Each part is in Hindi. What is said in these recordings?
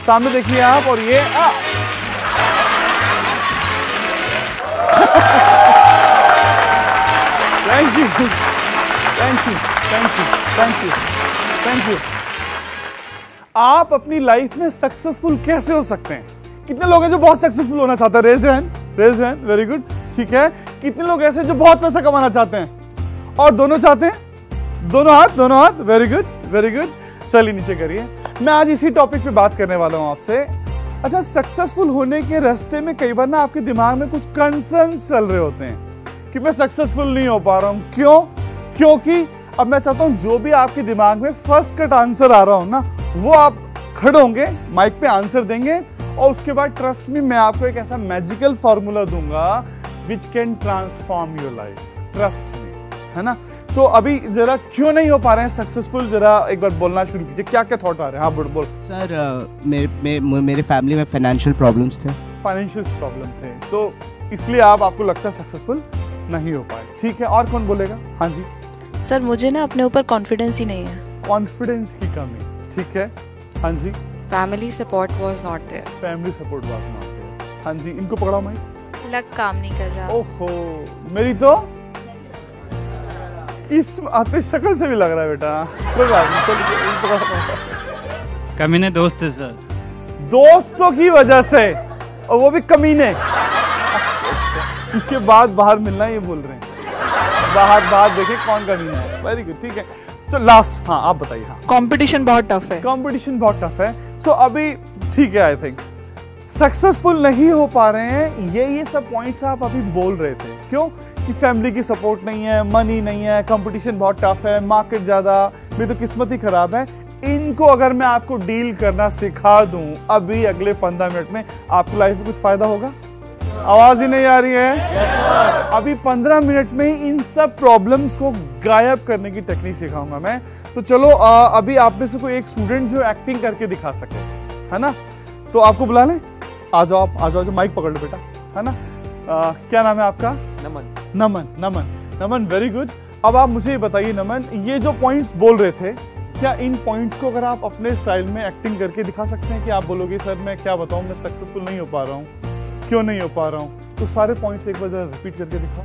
सामने देखिए आप, और ये thank you thank you thank you thank you thank you. आप अपनी लाइफ में सक्सेसफुल कैसे हो सकते हैं? कितने लोग हैं जो बहुत सक्सेसफुल होना चाहते हैं? Raise hand, raise hand, very good, ठीक है। कितने लोग ऐसे जो बहुत पैसा कमाना चाहते हैं और दोनों चाहते हैं? दोनों हाथ, वेरी गुड वेरी गुड। चलिए नीचे करिए। मैं आज इसी टॉपिक पे बात करने वाला हूं आपसे। अच्छा, सक्सेसफुल होने के रास्ते में कई बार ना आपके दिमाग में कुछ कंसर्न चल रहे होते हैं कि मैं सक्सेसफुल नहीं हो पा रहा हूं। क्यों? क्योंकि अब मैं चाहता हूं जो भी आपके दिमाग में फर्स्ट कट आंसर आ रहा हो ना, वो आप खड़े होंगे, माइक पे आंसर देंगे, और उसके बाद ट्रस्ट में मैं आपको एक ऐसा मैजिकल फॉर्मूला दूंगा which can transform your life. Trust में, है ना? सो अभी जरा क्यों नहीं हो पा रहे हैं सक्सेसफुल, जरा एक बार बोलना शुरू कीजिए। क्या क्या थॉट आ रहे हैं? हाँ बोल। सर मेरे फैमिली में फाइनेंशियल प्रॉब्लम्स थे। फाइनेंशियल प्रॉब्लम थे, तो इसलिए आपको लगता है सक्सेसफुल नहीं हो पाए। ठीक है, और कौन बोलेगा? हाँ जी। सर मुझे ना अपने ऊपर कॉन्फिडेंस ही नहीं है। कॉन्फिडेंस की कमी, ठीक है। हाँ जी। Family support was not there. Family support was not there. हाँ जी, इनको पकड़ाओ माइक। लक काम नहीं कर रहा। ओहो, मेरी तो इस आते शक्ल से भी लग रहा है बेटा। कोई बात नहीं, चलो। कमीने दोस्त है सर। दोस्तों की वजह से, और वो भी कमीने। इसके बाद बाहर मिलना, ये बोल रहे हैं बाहर देखें कौन कमीना है। वेरी गुड, ठीक है। तो लास्ट, हाँ आप बताइए। हाँ, कंपटीशन बहुत टफ है। कंपटीशन बहुत टफ है। सो अभी ठीक है, आई थिंक सक्सेसफुल नहीं हो पा रहे हैं। ये सब पॉइंट्स आप अभी बोल रहे थे। क्यों? कि फैमिली की सपोर्ट नहीं है, मनी नहीं है, कंपटीशन बहुत टफ है, मार्केट ज्यादा, मेरी तो किस्मत ही खराब है। इनको अगर मैं आपको डील करना सिखा दूं अभी अगले 15 मिनट में, आपको लाइफ में कुछ फायदा होगा? आवाज ही नहीं आ रही है। अभी 15 मिनट में इन सब प्रॉब्लम्स को गायब करने की टेक्निक सिखाऊंगा मैं। तो चलो अभी आप में से कोई एक स्टूडेंट जो एक्टिंग करके दिखा सके, है ना, तो आपको बुला लें। आ जाओ आप, आ जाओ, माइक पकड़ लो बेटा, है ना। क्या नाम है आपका? नमन। नमन, नमन, नमन, वेरी गुड। अब आप मुझे बताइए नमन, ये जो पॉइंट्स बोल रहे थे, क्या इन पॉइंट्स को अगर आप अपने स्टाइल में एक्टिंग करके दिखा सकते हैं? कि आप बोलोगे सर मैं क्या बताऊं, मैं सक्सेसफुल नहीं हो पा रहा हूँ, क्यों नहीं हो पा रहा हूँ? तो सारे पॉइंट्स एक बार जरा रिपीट करके दिखाओ।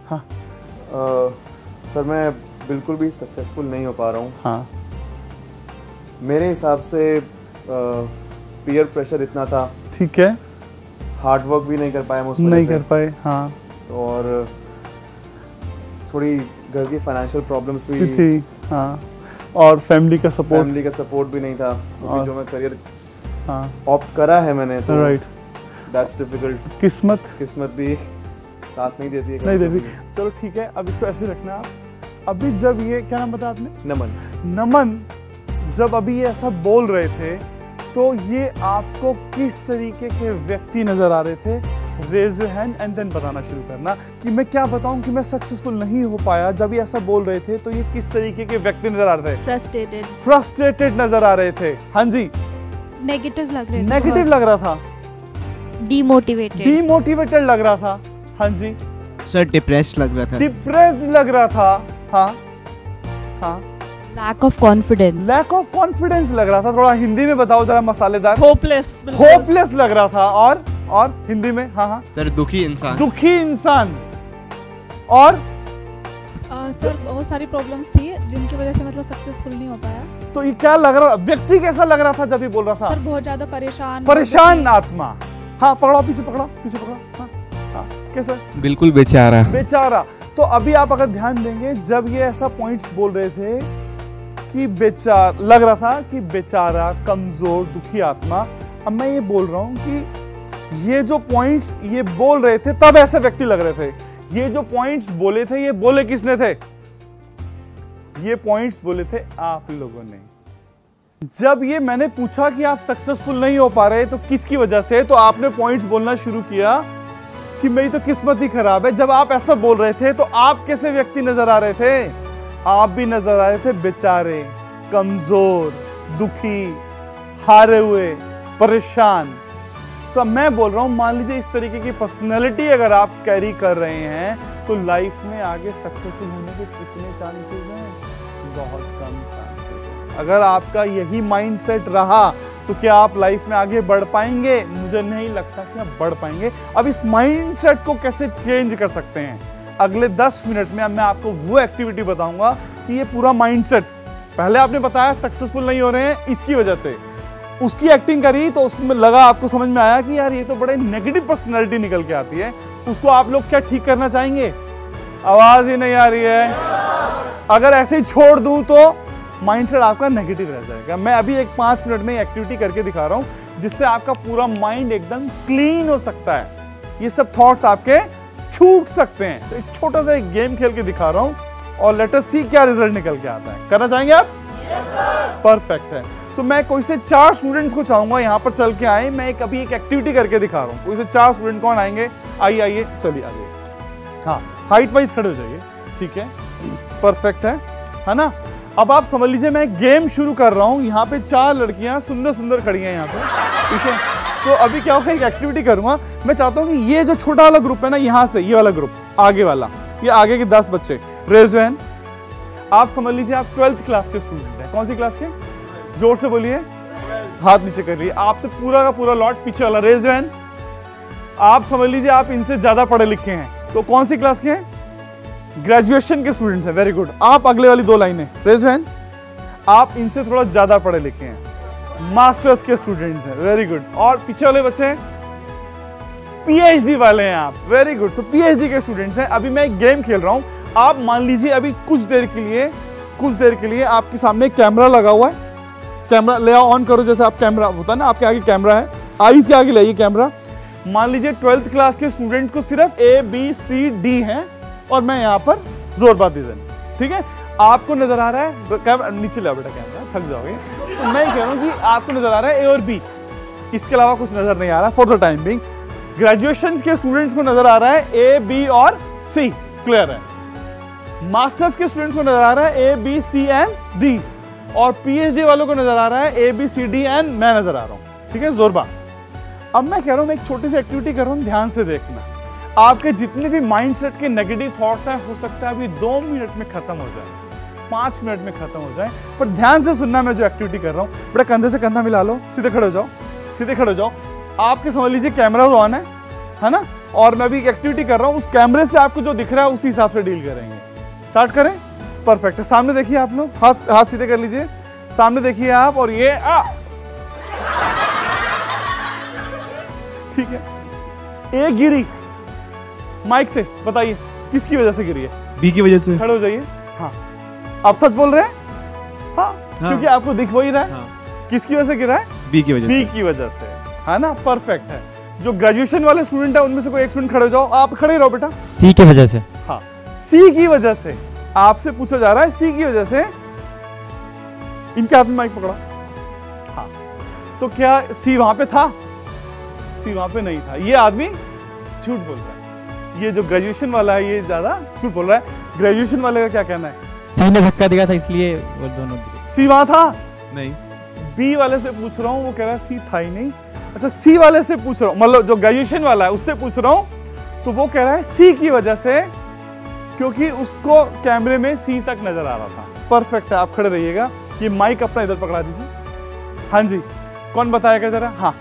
हाँ। सर मैं बिल्कुल भी सक्सेसफुल नहीं हो पा रहा हूँ। हाँ। मेरे हिसाब से पीयर प्रेशर इतना था, ठीक है। हार्ड वर्क भी नहीं कर पाए हम, नहीं कर पाए। हाँ। तो और थोड़ी घर की फाइनेंशियल प्रॉब्लम्स भी थी। हाँ। और फैमिली का सपोर्ट भी नहीं था। और जो मैं करियर हाँ ऑप्ट करा है मैंने, तो राइट, दैट्स डिफिकल्ट। किस्मत भी साथ नहीं देती है, नहीं देती। चलो ठीक है, अब इसको ऐसे रखना आप। अभी जब ये, क्या नाम बताया आपने? नमन। नमन, जब अभी ये ऐसा बोल रहे थे तो ये आपको किस तरीके के व्यक्ति नजर आ रहे थे? Raise your hand and then बताना शुरू करना कि मैं क्या बताऊं कि मैं सक्सेसफुल नहीं हो पाया। जब ये ऐसा बोल रहे थे तो ये किस तरीके के व्यक्ति नजर आ रहे थे? फ्रस्ट्रेटेड नजर आ रहे थे। हाँ जी। नेगेटिव लग रहा था। डीमोटिवेटेड लग रहा था। हाँ जी। सर डिप्रेस्ड लग रहा था। हाँ हाँ। लैक ऑफ कॉन्फिडेंस लग रहा था। थोड़ा हिंदी में बताओ जरा, मसालेदार। होपलेस लग रहा था। और हिंदी में? हाँ हाँ सर दुखी इंसान। और सर बहुत सारी प्रॉब्लम्स थी जिनकी वजह से मतलब सक्सेसफुल नहीं हो पाया। तो ये क्या लग रहा, व्यक्ति कैसा लग रहा था जब ये बोल रहा था? सर बहुत ज्यादा परेशान आत्मा। हाँ पकड़ो, पीछे पकड़ो। हाँ हाँ, कैसा? बिल्कुल बेचारा। तो अभी आप अगर ध्यान देंगे, जब ये ऐसा पॉइंट्स बोल रहे थे कि लग रहा था कि बेचारा, कमजोर, दुखी आत्मा, अब मैं ये बोल रहा हूं कि ये जो पॉइंट्स ये बोल रहे थे तब ऐसे व्यक्ति लग रहे थे। ये जो पॉइंट्स बोले थे, ये बोले किसने थे? ये पॉइंट्स बोले थे आप लोगों ने। जब ये मैंने पूछा कि आप सक्सेसफुल नहीं हो पा रहे तो किसकी वजह से, तो आपने पॉइंट्स बोलना शुरू किया कि मेरी तो किस्मत ही खराब है। जब आप ऐसा बोल रहे थे तो आप कैसे व्यक्ति नजर आ रहे थे? आप भी नजर आ रहे थे बेचारे, कमजोर, दुखी, हारे हुए, परेशान। सब मैं बोल रहा हूं, मान लीजिए इस तरीके की पर्सनैलिटी अगर आप कैरी कर रहे हैं तो लाइफ में आगे सक्सेसफुल होने के कितने चांसेस हैं? बहुत कम चांसेस हैं। अगर आपका यही माइंडसेट रहा तो क्या आप लाइफ में आगे बढ़ पाएंगे? मुझे नहीं लगता कि आप बढ़ पाएंगे। अब इस माइंडसेट को कैसे चेंज कर सकते हैं, अगले 10 मिनट में मैं आपको वो एक्टिविटी बताऊंगा कि ये पूरा माइंडसेट, पहले आपने बताया सक्सेसफुल नहीं हो रहे हैं इसकी वजह से, उसकी एक्टिंग करी तो उसमें लगा, आपको समझ में आया कि यार ये तो बड़े नेगेटिव पर्सनैलिटी निकल के आती है, उसको आप लोग क्या ठीक करना चाहेंगे? आवाज ही नहीं आ रही है। अगर ऐसे ही छोड़ दूं तो माइंडसेट आपका नेगेटिव रह जाएगा। मैं अभी एक 5 मिनट में एक्टिविटी करके दिखा रहा हूं जिससे आपका पूरा माइंड एकदम क्लीन हो सकता है, ये सब थॉट्स आपके छूट सकते हैं। तो एक छोटा सा एक गेम खेल के दिखा रहा हूं और लेट अस सी क्या रिजल्ट निकल के आता है। करना चाहेंगे आप? परफेक्ट है। सो मैं कोई से 4 स्टूडेंट्स को चाहूंगा यहाँ पर चल के आए। मैं अभी एक एक्टिविटी करके दिखा रहा हूँ। कोई से 4 स्टूडेंट कौन आएंगे? आइए आइए, चलिए आ जाइए। हाँ, हाइट वाइज खड़े हो जाइए, ठीक है, परफेक्ट है ना। अब आप समझ लीजिए मैं गेम शुरू कर रहा हूँ। यहाँ पे 4 लड़कियां सुंदर सुंदर खड़ी हैं यहाँ पे, ठीक है। सो अभी क्या होगा, एक एक्टिविटी करूंगा। मैं चाहता हूँ कि ये जो छोटा वाला ग्रुप है ना, यहाँ से ये वाला ग्रुप आगे वाला, ये आगे के 10 बच्चे रेज हैंड। आप समझ लीजिए आप 12th क्लास के स्टूडेंट हैं। कौन सी क्लास के? जोर से बोलिए, हाथ नीचे करिए। आपसे पूरा का पूरा लॉट पीछे वाला रेज हैंड। आप समझ लीजिए आप इनसे ज्यादा पढ़े लिखे हैं। तो कौन सी क्लास के हैं? ग्रेजुएशन के स्टूडेंट्स हैं। Very good. आप अगले वाली 2 लाइनें रेज हैंड। आप इनसे थोड़ा ज्यादा पढ़े लिखे हैं, मास्टर्स के स्टूडेंट्स हैं। Very good. और पीछे वाले बच्चे हैं पीएचडी वाले हैं आप। Very good. सो पीएचडी के स्टूडेंट्स हैं। अभी मैं एक गेम खेल रहा हूं। आप मान लीजिए अभी कुछ देर के लिए आपके सामने कैमरा लगा हुआ है। कैमरा ले आओ, ऑन करो। जैसे आप कैमरा होता है ना, आपके आगे कैमरा है, आईज के आगे लाइए कैमरा। मान लीजिए 12th क्लास के स्टूडेंट को सिर्फ ABCD है और मैं यहाँ पर जोरबाद डिजाइन, ठीक है। आपको नजर आ रहा है, कैमरा नीचे लाओ बेटा, कैमरा थक जाओगे। तो मैं कह रहा हूँ कि आपको नजर आ रहा है A और B, इसके अलावा कुछ नजर नहीं आ रहा for the time being. Graduation के स्टूडेंट्स को नजर आ रहा है A, B और C, क्लियर है। मास्टर्स के स्टूडेंट्स को नजर आ रहा है A, B, C and D, और पीएचडी वालों को नजर आ रहा है ABCD एंड मैं नजर आ रहा हूँ, ठीक है, जोरबा। अब मैं कह रहा हूँ मैं एक छोटी सी एक्टिविटी कर रहा हूँ, ध्यान से देखना। आपके जितने भी माइंडसेट के नेगेटिव थॉट्स हैं, हो सकता है अभी 2 मिनट में खत्म हो जाए, 5 मिनट में खत्म हो जाए, पर ध्यान से सुनना मैं जो एक्टिविटी कर रहा हूँ। बड़ा कंधे से कंधा मिला लो, सीधे खड़े हो जाओ, सीधे खड़े हो जाओ। आपके समझ लीजिए कैमरा ऑन है ना, और मैं भी एक एक्टिविटी कर रहा हूँ। उस कैमरे से आपको जो दिख रहा है उसी हिसाब से डील करेंगे। स्टार्ट करें? परफेक्ट है। सामने देखिए आप लोग, हाथ सीधे कर लीजिए, सामने देखिए आप, और ये ठीक है। ए गिरी, माइक से बताइए किसकी वजह से गिरी है? बी की वजह से। खड़े हो जाइए। हाँ, आप सच बोल रहे हैं? हाँ, क्योंकि आपको दिख वही रहा है। हाँ। किसकी वजह से गिरा है? बी की वजह से। बी की वजह से, है ना, परफेक्ट है। जो ग्रेजुएशन वाले स्टूडेंट है उनमें से कोई एक स्टूडेंट खड़े हो जाओ। आप खड़े रहो बेटा। सी की वजह से। हाँ, सी की वजह से आपसे पूछा जा रहा है, सी की वजह से। इनके हाथ में माइक पकड़ा। हाँ, तो क्या सी वहां पे था? सी वहां पे नहीं था। ये आदमी झूठ बोल रहा है। ये जो ग्रेजुएशन वाला है ये ज्यादा झूठ बोल रहा है। ग्रेजुएशन वाले का क्या कहना है? सी ने धक्का दिया था इसलिए वो दोनों गिरे। सी वहां था नहीं। बी वाले से पूछ रहा हूँ, वो कह रहा है सी था ही नहीं। अच्छा, सी वाले से पूछ रहा हूँ, मतलब जो ग्रेजुएशन वाला है उससे पूछ रहा हूँ, तो वो कह रहा है सी की वजह से, क्योंकि उसको कैमरे में सी तक नजर आ रहा था। परफेक्ट है। आप खड़े रहिएगा। ये माइक अपना इधर पकड़ा दीजिए। हाँ जी, कौन बताएगा जरा? हाँ,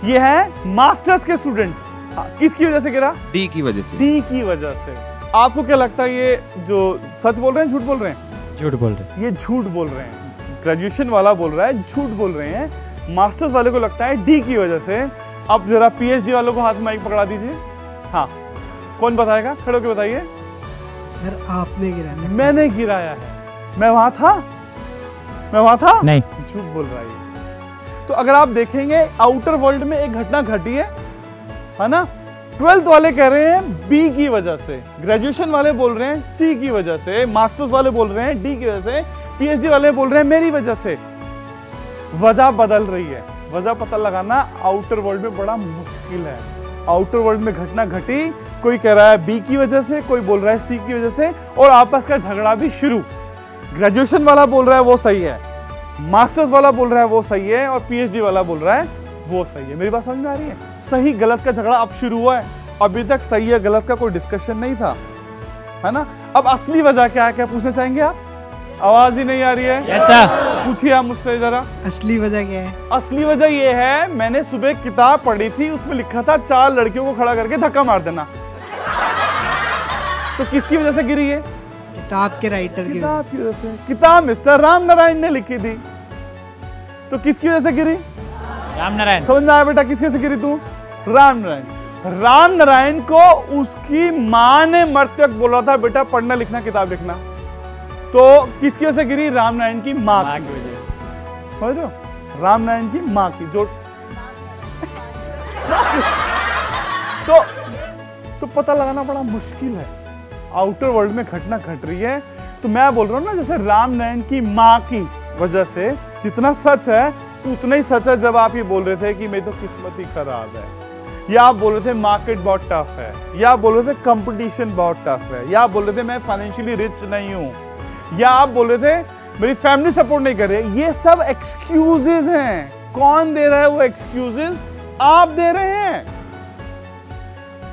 ये है मास्टर्स के स्टूडेंट। हाँ, किसकी वजह से गिरा? डी की वजह से। डी की वजह से। आपको क्या लगता है ये जो सच बोल रहे हैं, झूठ बोल रहे हैं? झूठ बोल रहे हैं। ये झूठ बोल रहे हैं। ग्रेजुएशन वाला बोल रहा है झूठ बोल रहे हैं। मास्टर्स वाले को लगता है डी की वजह से। अब जरा पीएचडी वालों को हाथ में माइक पकड़ा दीजिए। हाँ, कौन बताएगा? खड़े होकर बताइए। सर आपने गिराया। मैंने गिराया है। मैं वहां था? मैं वहां था? नहीं। झूठ बोल रहा है। तो अगर आप देखेंगे आउटर वर्ल्ड में एक घटना घटी है ना। 12th वाले कह रहे हैं बी की वजह से, ग्रेजुएशन वाले बोल रहे हैं सी की वजह से, मास्टर्स वाले बोल रहे हैं डी की वजह से, पीएचडी वाले बोल रहे हैं मेरी वजह से। वजह बदल रही है। वजह पता लगाना आउटर वर्ल्ड में बड़ा मुश्किल है। आउटर वर्ल्ड में घटना घटी, कोई कह रहा है बी की वजह से, कोई बोल रहा है सी की वजह से, और आपस का झगड़ा भी शुरू। ग्रेजुएशन वाला बोल रहा है वो सही है, मास्टर्स वाला बोल रहा है वो सही है, और पीएचडी वाला बोल रहा है वो सही है। मेरी बात समझ में आ रही है? सही गलत का झगड़ा अब शुरू हुआ है। अभी तक सही है गलत का कोई डिस्कशन नहीं था, है ना। अब असली वजह क्या है, क्या पूछना चाहेंगे आप? आवाज ही नहीं आ रही है। Yes sir. पूछिए आप मुझसे जरा। असली वजह क्या है? असली वजह ये है, मैंने सुबह किताब पढ़ी थी, उसमें लिखा था 4 लड़कियों को खड़ा करके धक्का मार देना। तो किसकी वजह से गिरी है? किताब के राइटर की वजह से। किताब मिस्टर राम नारायण ने लिखी थी, तो किसकी वजह से गिरी? राम नारायण। समझ में आया बेटा किसकी वजह से गिरी तू? राम नारायण। राम नारायण को उसकी माँ ने मरते वक्त बोला था बेटा पढ़ना लिखना किताब लिखना, तो किसकी वजह से गिरी? राम नारायण की माँ की वजह। समझ रहे हो? राम नारायण की माँ की जो तो पता लगाना बड़ा मुश्किल है। आउटर वर्ल्ड में घटना घट रही है, तो मैं बोल रहा हूँ ना, जैसे राम नारायण की माँ की वजह से जितना सच है उतना ही सच है जब आप ये बोल रहे थे कि मेरी तो किस्मत ही खराब है, या आप बोल रहे थे मार्केट बहुत टफ है, या आप बोल रहे थे कंपटीशन बहुत टफ है, या आप बोल रहे थे मैं फाइनेंशियली रिच नहीं हूँ, या आप बोल रहे थे मेरी फैमिली सपोर्ट नहीं कर रही। ये सब एक्सक्यूजेज हैं। कौन दे रहा है वो एक्सक्यूजेज? आप दे रहे हैं।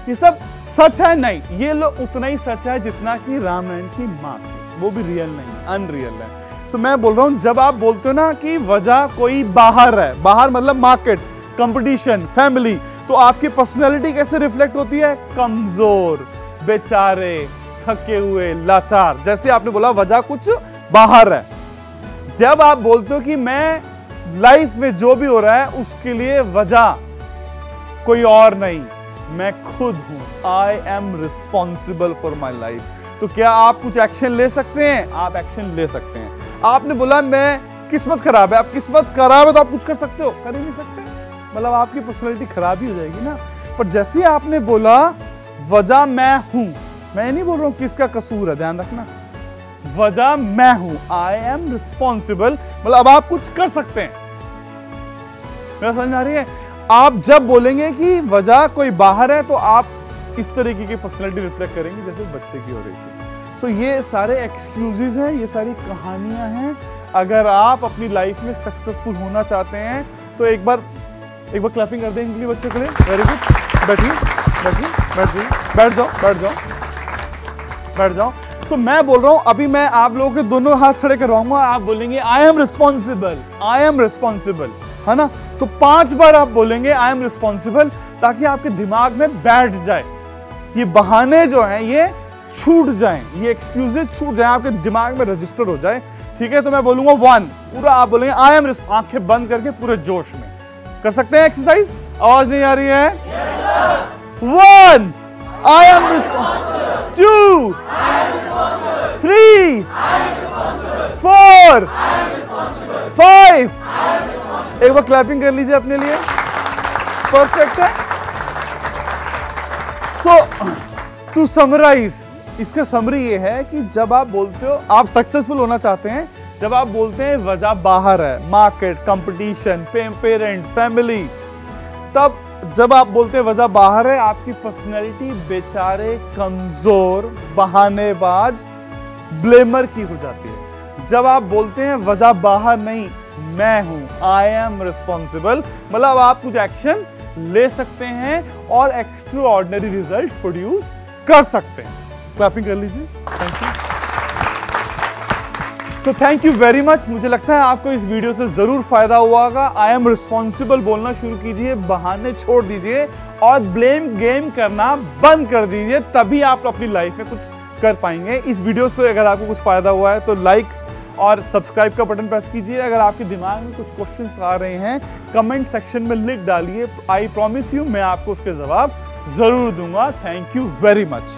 ये सब सच है नहीं, ये लोग उतना ही सच है जितना कि राम नारायण की माँ की, वो भी रियल नहीं, अनरियल है। सो मैं बोल रहा हूं, जब आप बोलते हो ना कि वजह कोई बाहर है, बाहर मतलब मार्केट, कंपटीशन, फैमिली, तो आपकी पर्सनैलिटी कैसे रिफ्लेक्ट होती है? कमजोर, बेचारे, थके हुए, लाचार। जैसे आपने बोला वजह कुछ बाहर है। जब आप बोलते हो कि मैं लाइफ में जो भी हो रहा है उसके लिए वजह कोई और नहीं, मैं खुद हूं, I am responsible for my life, तो क्या आप कुछ एक्शन ले सकते हैं? आप एक्शन ले सकते हैं। आपने बोला मैं किस्मत खराब है, आप किस्मत खराब है तो आप कुछ कर सकते हो? कर ही नहीं सकते, मतलब आपकी पर्सनैलिटी खराब ही हो जाएगी ना। पर जैसे आपने बोला वजह मैं हूं, मैं नहीं बोल रहा हूं किसका कसूर है, ध्यान रखना, वजह मैं हूं, आई एम रिस्पॉन्सिबल, मतलब अब आप कुछ कर सकते हैं। मेरा समझ में आ रही है? आप जब बोलेंगे कि वजह कोई बाहर है तो आप इस तरीके की पर्सनैलिटी रिफ्लेक्ट करेंगे जैसे बच्चे की हो रही थी। सो ये सारे एक्सक्यूजेज हैं, ये सारी कहानियां हैं। अगर आप अपनी लाइफ में सक्सेसफुल होना चाहते हैं तो एक बार क्लैपिंग कर दें इनके लिए बच्चों के लिए। Very good. बैठिए, बैठ जाओ। तो मैं बोल रहा हूं, अभी मैं आप लोगों के दोनों हाथ खड़े करवाऊंगा, आप बोलेंगे आई एम रिस्पॉन्सिबल, है ना? तो 5 बार आप बोलेंगे आई एम रिस्पॉन्सिबल, ताकि आपके दिमाग में बैठ जाए, ये बहाने जो हैं ये छूट जाएं, ये एक्सक्यूजेस छूट जाएं, आपके दिमाग में रजिस्टर हो जाए। ठीक है, तो मैं बोलूंगा 1, पूरा आप बोलेंगे आई एम, आंखें बंद करके पूरे जोश में। कर सकते हैं एक्सरसाइज? आवाज नहीं आ रही है? 1 आई एम रिस्पॉन्सिबल, 2 3 4 5। एक बार क्लैपिंग कर लीजिए अपने लिए। परफेक्ट है। सो टू समराइज, इसका समरी ये है कि जब आप बोलते हो आप सक्सेसफुल होना चाहते हैं, जब आप बोलते हैं वजह बाहर है, मार्केट, कंपटीशन, पेरेंट्स, फैमिली, तब जब आप बोलते हैं वजह बाहर है, आपकी पर्सनैलिटी बेचारे, कमजोर, बहानेबाज, ब्लेमर की हो जाती है। जब आप बोलते हैं वजह बाहर नहीं, मैं हूं, आई एम रिस्पॉन्सिबल, मतलब आप कुछ एक्शन ले सकते हैं और एक्स्ट्रा ऑर्डिनरी रिजल्ट प्रोड्यूस कर सकते हैं। क्लैपिंग कर लीजिए। Thank you. So thank you very much. मुझे लगता है आपको इस वीडियो से जरूर फायदा हुआ होगा। आई एम रिस्पॉन्सिबल बोलना शुरू कीजिए, बहाने छोड़ दीजिए और ब्लेम गेम करना बंद कर दीजिए, तभी आप अपनी लाइफ में कुछ कर पाएंगे। इस वीडियो से अगर आपको कुछ फायदा हुआ है तो लाइक और सब्सक्राइब का बटन प्रेस कीजिए। अगर आपके दिमाग में कुछ क्वेश्चंस आ रहे हैं कमेंट सेक्शन में लिख डालिए, आई प्रॉमिस यू मैं आपको उसके जवाब जरूर दूंगा। Thank you very much.